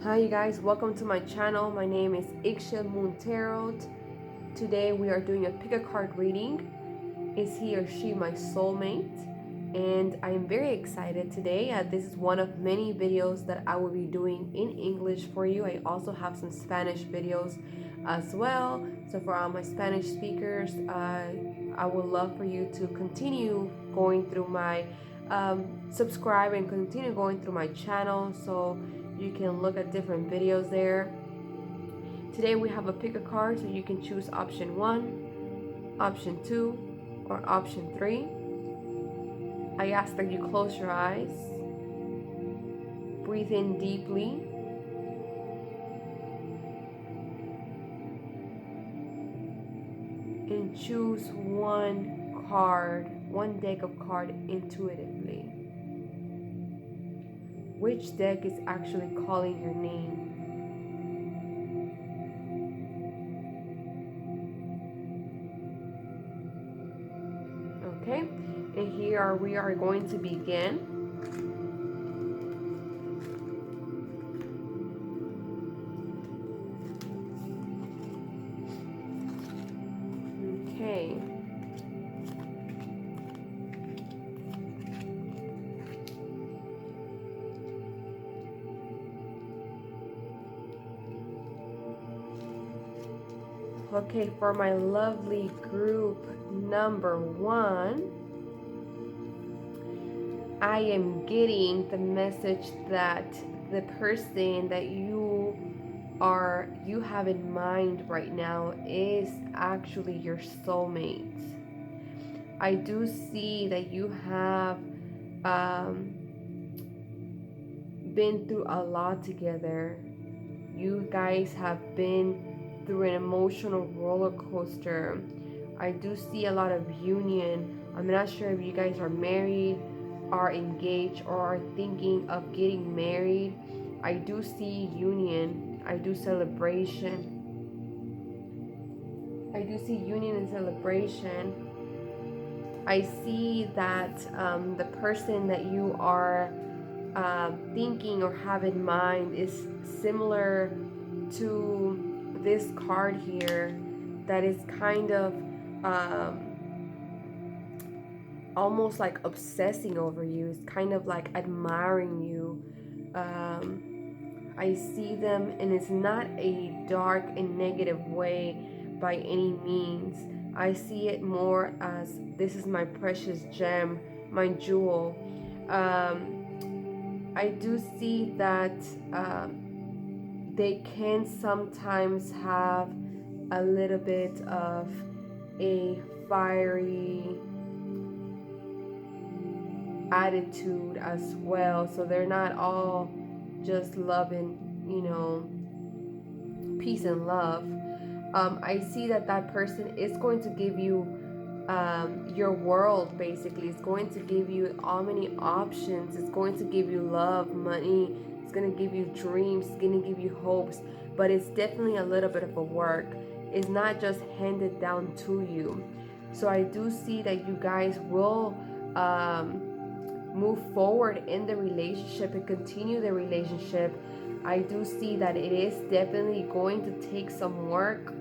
Hi you guys, welcome to my channel. My name is Iksha Moon Tarot. Today we are doing a pick a card reading. Is he or she my soulmate? And I am very excited today. This is one of many videos that I will be doing in English for you. I also have some Spanish videos as well. So for all my Spanish speakers, I would love for you to continue going through my subscribe and continue going through my channel so you can look at different videos there. Today we have a pick a card, so you can choose option 1, option 2, or option 3. I ask that you close your eyes, breathe in deeply, and choose one card, one deck of card intuitively. Which deck is actually calling your name? Okay, and here we are going to begin. Okay. Okay, for my lovely group number 1, I am getting the message that the person that you have in mind right now is actually your soulmate. I do see that you have been through a lot together. You guys have been through an emotional roller coaster. I do see a lot of union. I'm not sure if you guys are married, are engaged, or are thinking of getting married. I do see union. I do celebration. I do see union and celebration. I see that the person that you are thinking or have in mind is similar to this card here, that is kind of almost like obsessing over you. It's kind of like admiring you. I see them, and it's not a dark and negative way by any means. I see it more as, this is my precious gem, my jewel. I do see that they can sometimes have a little bit of a fiery attitude as well. So they're not all just loving, peace and love. I see that that person is going to give you your world. Basically, it's going to give you all many options. It's going to give you love, money. It's going to give you dreams. It's going to give you hopes. But it's definitely a little bit of a work. It's not just handed down to you. So I do see that you guys will move forward in the relationship and continue the relationship. I do see that it is definitely going to take some work,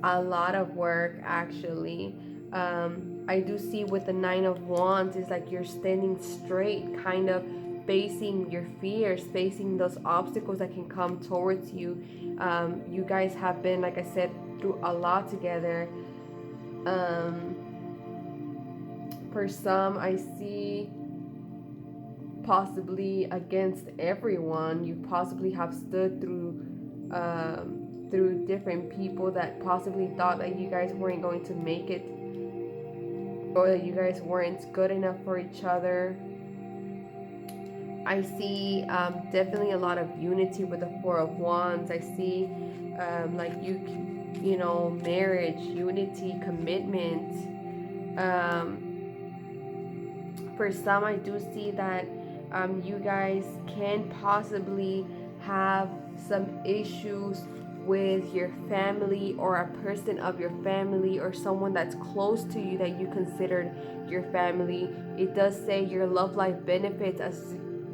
a lot of work actually. I do see with the 9 of Wands, it's like you're standing straight, kind of facing your fears, facing those obstacles that can come towards you. You guys have been, like I said, through a lot together. For some, I see possibly against everyone. You possibly have stood through different people that possibly thought that you guys weren't going to make it, or that you guys weren't good enough for each other. I see definitely a lot of unity with the 4 of Wands. I see like you know, marriage, unity, commitment. For some, I do see that you guys can possibly have some issues with your family, or a person of your family, or someone that's close to you that you considered your family. It does say your love life benefits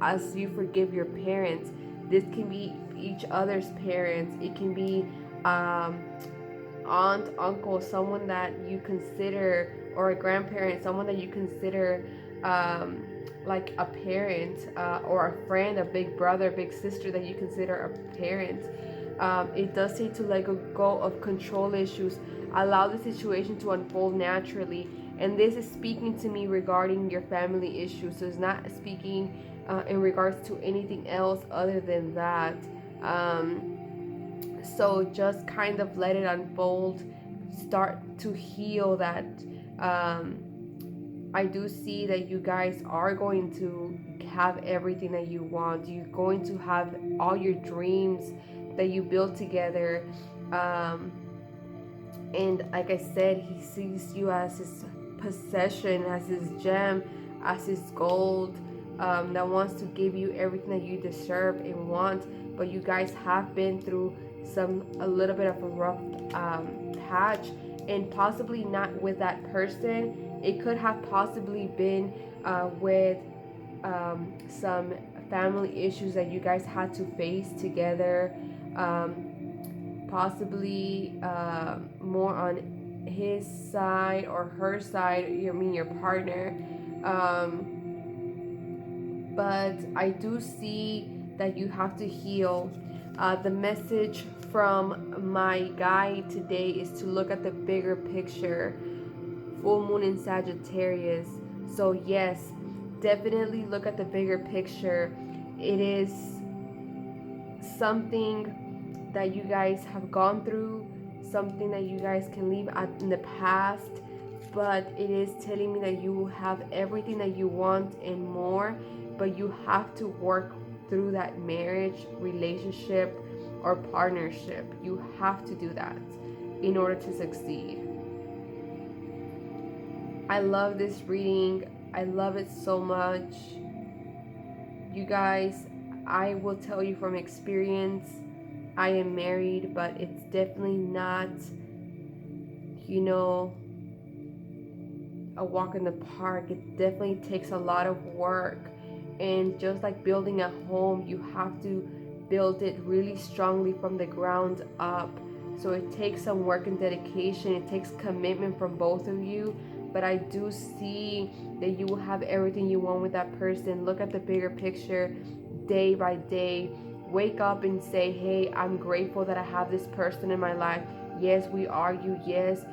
as you forgive your parents. This can be each other's parents. It can be aunt, uncle, someone that you consider, or a grandparent, someone that you consider like a parent, or a friend, a big brother, big sister that you consider a parent. It does say to let go of control issues, allow the situation to unfold naturally. And this is speaking to me regarding your family issues. So it's not speaking in regards to anything else other than that. So just kind of let it unfold, start to heal that. I do see that you guys are going to have everything that you want. You're going to have all your dreams that you built together. And like I said, he sees you as his possession, as his gem, as his gold, that wants to give you everything that you deserve and want. But you guys have been through a little bit of a rough patch, and possibly not with that person. It could have possibly been with some family issues that you guys had to face together. Possibly more on his side or her side, your partner. But I do see that you have to heal. The message from my guide today is to look at the bigger picture. Full moon in Sagittarius. So yes, definitely look at the bigger picture. It is something that you guys have gone through, something that you guys can leave in the past, but it is telling me that you will have everything that you want and more, but you have to work through that marriage, relationship, or partnership. You have to do that in order to succeed. I love this reading. I love it so much. You guys, I will tell you from experience, I am married, but it's definitely not, a walk in the park. It definitely takes a lot of work. And just like building a home, you have to build it really strongly from the ground up. So it takes some work and dedication. It takes commitment from both of you. But I do see that you will have everything you want with that person. Look at the bigger picture day by day. Wake up and say, hey, I'm grateful that I have this person in my life. Yes, we argue. Yes,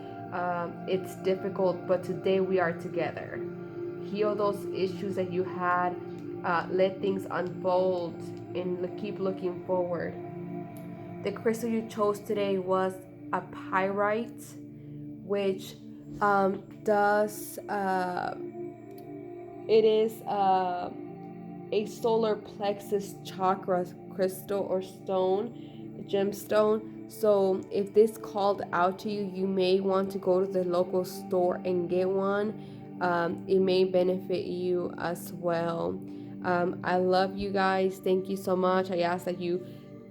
it's difficult, but today we are together. Heal those issues that you had. Let things unfold and keep looking forward. The crystal you chose today was a pyrite, which does it is a solar plexus chakra crystal or stone, gemstone. So if this called out to you, you may want to go to the local store and get one. It may benefit you as well. I love you guys. Thank you so much. I ask that you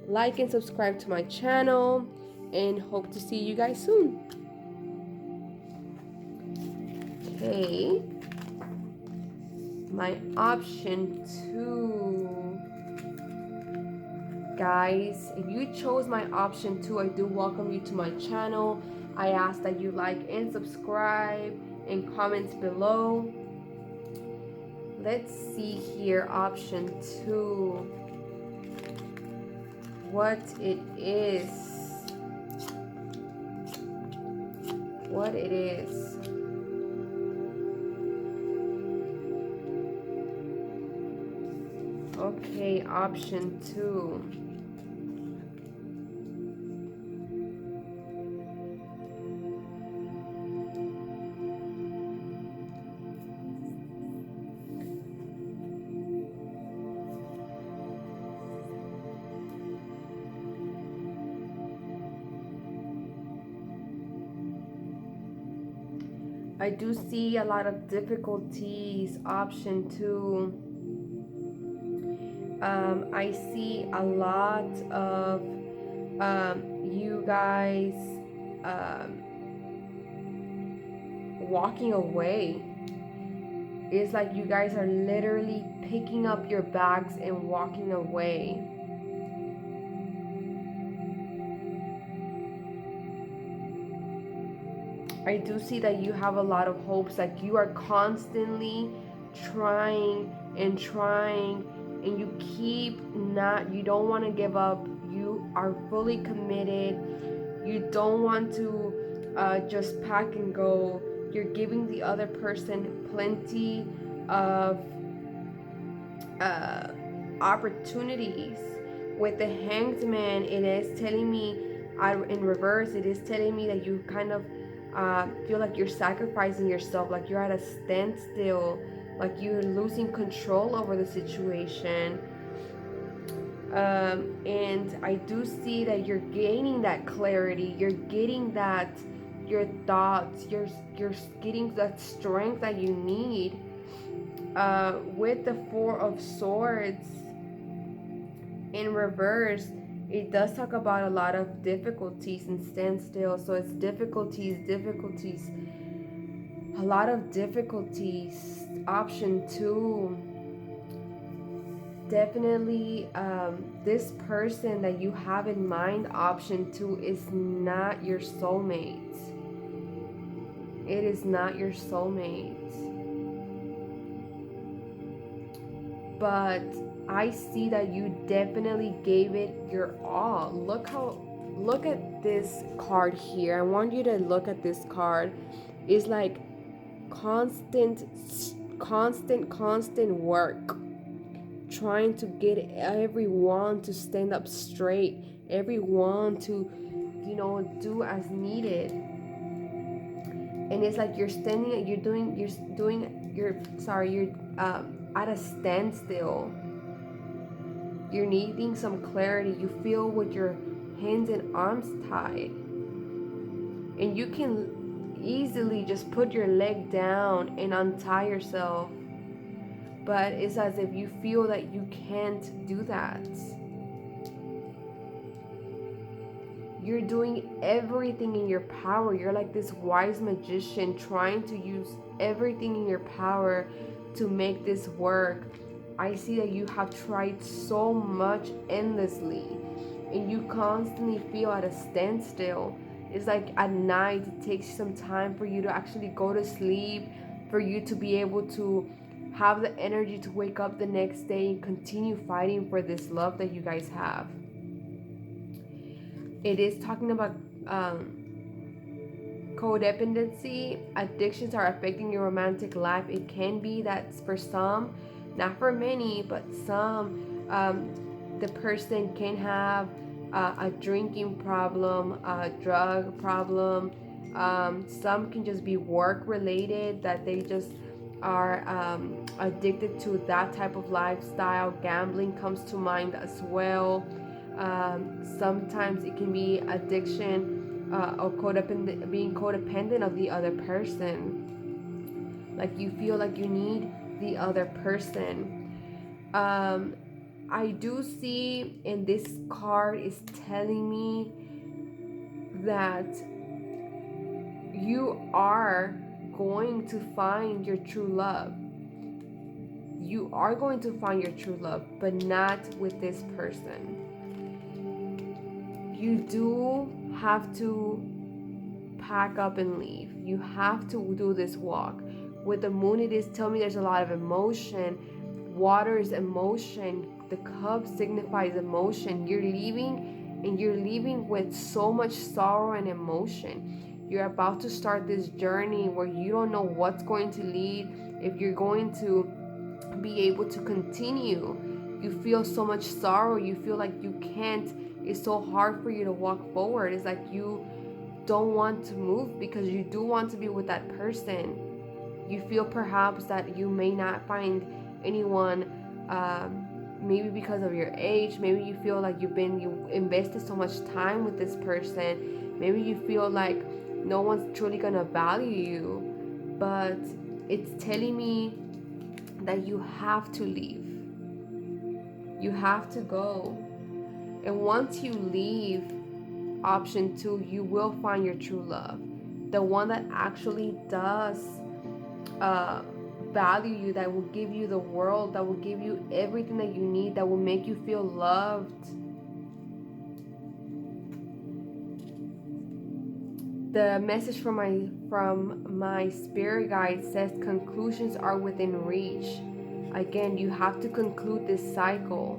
like and subscribe to my channel, and hope to see you guys soon. Okay, my option 2, guys, if you chose my option 2, I do welcome you to my channel. I ask that you like and subscribe and comment below. Let's see here, option 2, what it is. What it is. Okay, option 2. I do see a lot of difficulties, option 2. I see a lot of you guys walking away. It's like you guys are literally picking up your bags and walking away. I do see that you have a lot of hopes, like you are constantly trying and trying, and you don't want to give up. You are fully committed. You don't want to just pack and go. You're giving the other person plenty of uh, opportunities. With the Hanged Man, it is telling me, in reverse, it is telling me that you kind of feel like you're sacrificing yourself, like you're at a standstill, like you're losing control over the situation. And I do see that you're gaining that clarity. You're getting that your thoughts. You're getting that strength that you need. With the Four of Swords in reverse, it does talk about a lot of difficulties and standstill. So it's difficulties, a lot of difficulties. Option 2, definitely this person that you have in mind. Option 2 is not your soulmate. It is not your soulmate. But I see that you definitely gave it your all. Look at this card here. I want you to look at this card. It's like constant work, trying to get everyone to stand up straight, everyone to, do as needed. And it's like you're at a standstill. You're needing some clarity. You feel with your hands and arms tied, and you can easily just put your leg down and untie yourself, but it's as if you feel that you can't do that. You're doing everything in your power. You're like this wise magician trying to use everything in your power to make this work. I see that you have tried so much endlessly, and you constantly feel at a standstill. It's like at night, it takes some time for you to actually go to sleep, for you to be able to have the energy to wake up the next day and continue fighting for this love that you guys have. It is talking about codependency. Addictions are affecting your romantic life. It can be that for some, not for many, but some, the person can have a drinking problem, a drug problem. Some can just be work related, that they just are addicted to that type of lifestyle. Gambling comes to mind as well. Sometimes it can be addiction or being codependent of the other person. Like you feel like you need the other person. I do see, and this card is telling me that you are going to find your true love. You are going to find your true love, but not with this person. You do have to pack up and leave. You have to do this walk. With the moon, it is telling me there's a lot of emotion. Water is emotion. The cup signifies emotion. You're leaving, and you're leaving with so much sorrow and emotion. You're about to start this journey where you don't know what's going to lead, if you're going to be able to continue. You feel so much sorrow. You feel like you can't. It's so hard for you to walk forward. It's like you don't want to move because you do want to be with that person. You feel perhaps that you may not find anyone, maybe because of your age. Maybe you feel like you invested so much time with this person. Maybe you feel like no one's truly gonna value you, but it's telling me that you have to leave. You have to go. And once you leave, option 2, you will find your true love. The one that actually does value you, that will give you the world, that will give you everything that you need, that will make you feel loved. The message from my spirit guide says conclusions are within reach. Again, you have to conclude this cycle.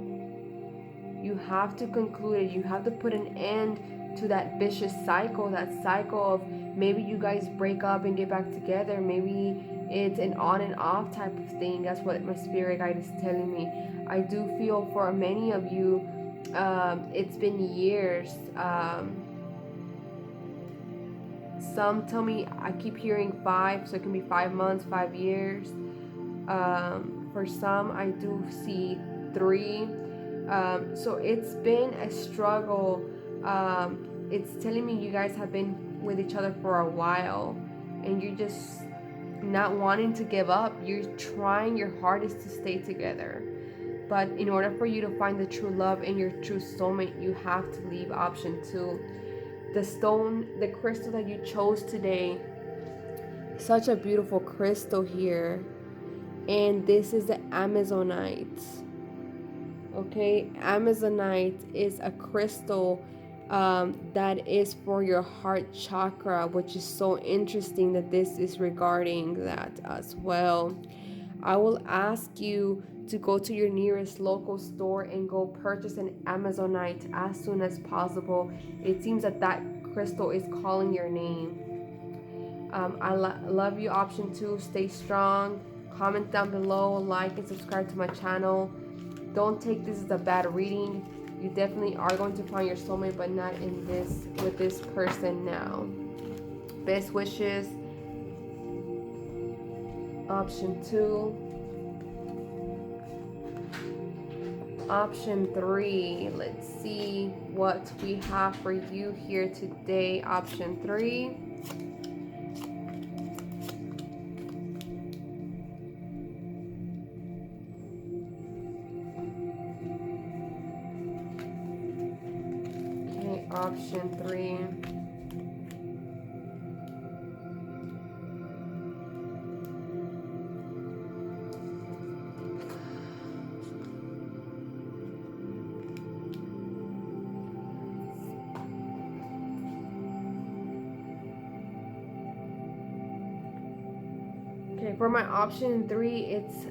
You have to conclude it. You have to put an end to that vicious cycle, that cycle of maybe you guys break up and get back together. Maybe it's an on and off type of thing. That's what my spirit guide is telling me. I do feel for many of you, it's been years. Some tell me, I keep hearing 5, so it can be 5 months, 5 years. For some, I do see 3. So it's been a struggle. It's telling me you guys have been with each other for a while, and you're just not wanting to give up. You're trying your hardest to stay together. But in order for you to find the true love and your true soulmate, you have to leave option 2. The stone, the crystal that you chose today, such a beautiful crystal here. And this is the Amazonite. Okay, Amazonite is a crystal that is for your heart chakra, which is so interesting that this is regarding that as well. I will ask you to go to your nearest local store and go purchase an Amazonite as soon as possible. It seems that that crystal is calling your name. I love you. Option 2, stay strong. Comment down below, like and subscribe to my channel. Don't take this as a bad reading. You definitely are going to find your soulmate, but not in this with this person now. Best wishes. Option 2. Option 3. Let's see what we have for you here today. Option 3. Okay, option 3. Okay, for my option 3, it's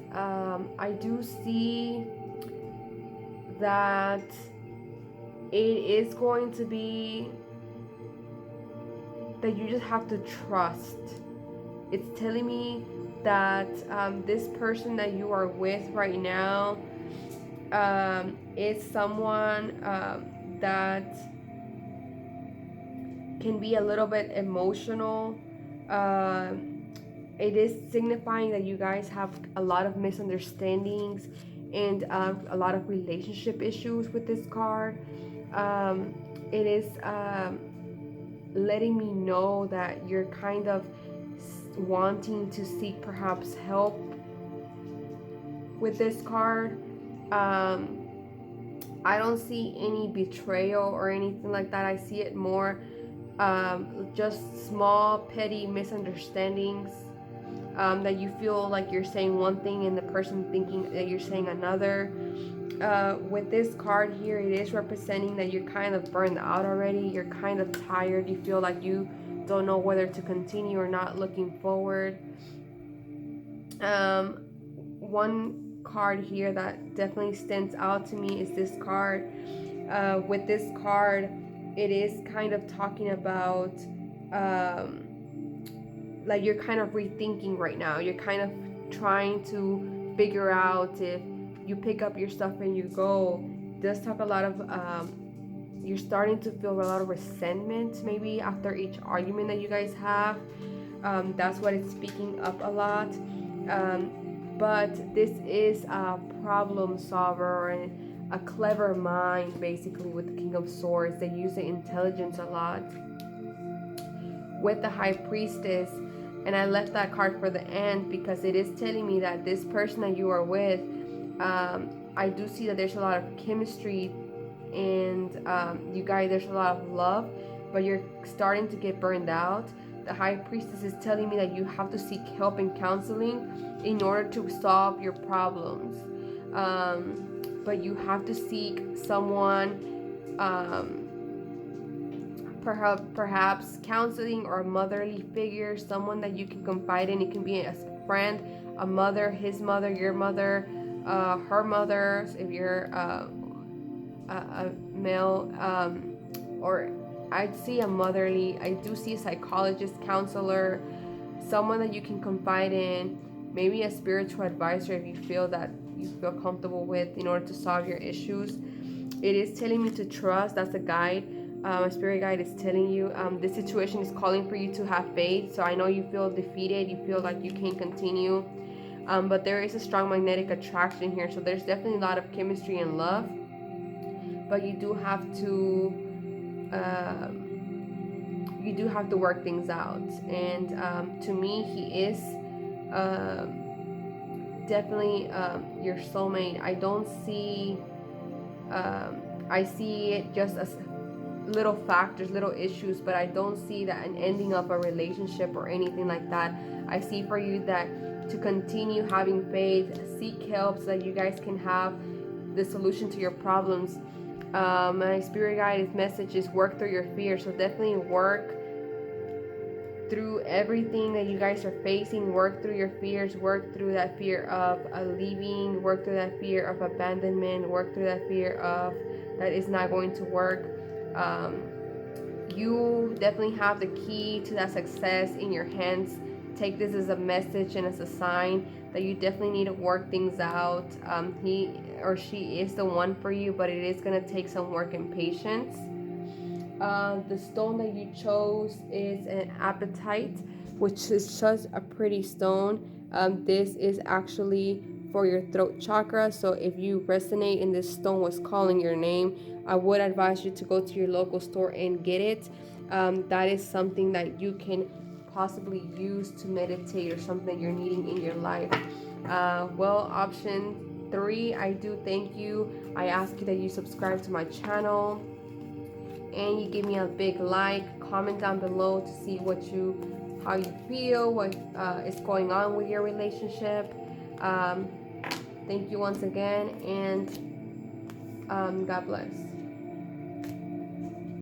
I do see that it is going to be that you just have to trust. It's telling me that this person that you are with right now is someone that can be a little bit emotional. It is signifying that you guys have a lot of misunderstandings and a lot of relationship issues with this card. It is letting me know that you're kind of wanting to seek perhaps help with this card. I don't see any betrayal or anything like that. I see it more just small petty misunderstandings, that you feel like you're saying one thing and the person thinking that you're saying another. With this card here, it is representing that you're kind of burned out already. You're kind of tired. You feel like you don't know whether to continue or not, looking forward. One card here that definitely stands out to me is this card. With this card, it is kind of talking about like you're kind of rethinking right now. You're kind of trying to figure out if you pick up your stuff and you go. Does talk a lot of you're starting to feel a lot of resentment maybe after each argument that you guys have. That's what it's speaking up a lot. But this is a problem solver and a clever mind, basically, with the King of Swords. They use the intelligence a lot. With the High Priestess, and I left that card for the end because it is telling me that this person that you are with, I do see that there's a lot of chemistry and you guys, there's a lot of love, but you're starting to get burned out. The High Priestess is telling me that you have to seek help and counseling in order to solve your problems. But you have to seek someone perhaps counseling or a motherly figure, someone that you can confide in. It can be a friend, a mother, his mother, your mother, her mother, if you're a male, or I see a motherly, I do see a psychologist, counselor, someone that you can confide in, maybe a spiritual advisor if you feel that you feel comfortable with in order to solve your issues. It is telling me to trust. That's a guide. A spirit guide is telling you this situation is calling for you to have faith. So I know you feel defeated, you feel like you can't continue, but there is a strong magnetic attraction here. So there's definitely a lot of chemistry and love, but you do have to work things out. And to me, he is definitely your soulmate. I don't see. I see it just as little factors, little issues, but I don't see that an ending of a relationship or anything like that. I see for you that to continue having faith, seek help so that you guys can have the solution to your problems. My spirit guide's message is work through your fears. So definitely work through everything that you guys are facing. Work through your fears, work through that fear of leaving, work through that fear of abandonment, work through that fear of that is not going to work. You definitely have the key to that success in your hands. Take this as a message and as a sign that you definitely need to work things out. He or she is the one for you, but it is going to take some work and patience. The stone that you chose is an apatite, which is just a pretty stone. This is actually for your throat chakra. So if you resonate and this stone was calling your name, I would advise you to go to your local store and get it. That is something that you can possibly use to meditate or something that you're needing in your life. Well, option 3, I do thank you. I ask you that you subscribe to my channel and you give me a big like. Comment down below to see how you feel, what is going on with your relationship. Thank you once again, and God bless.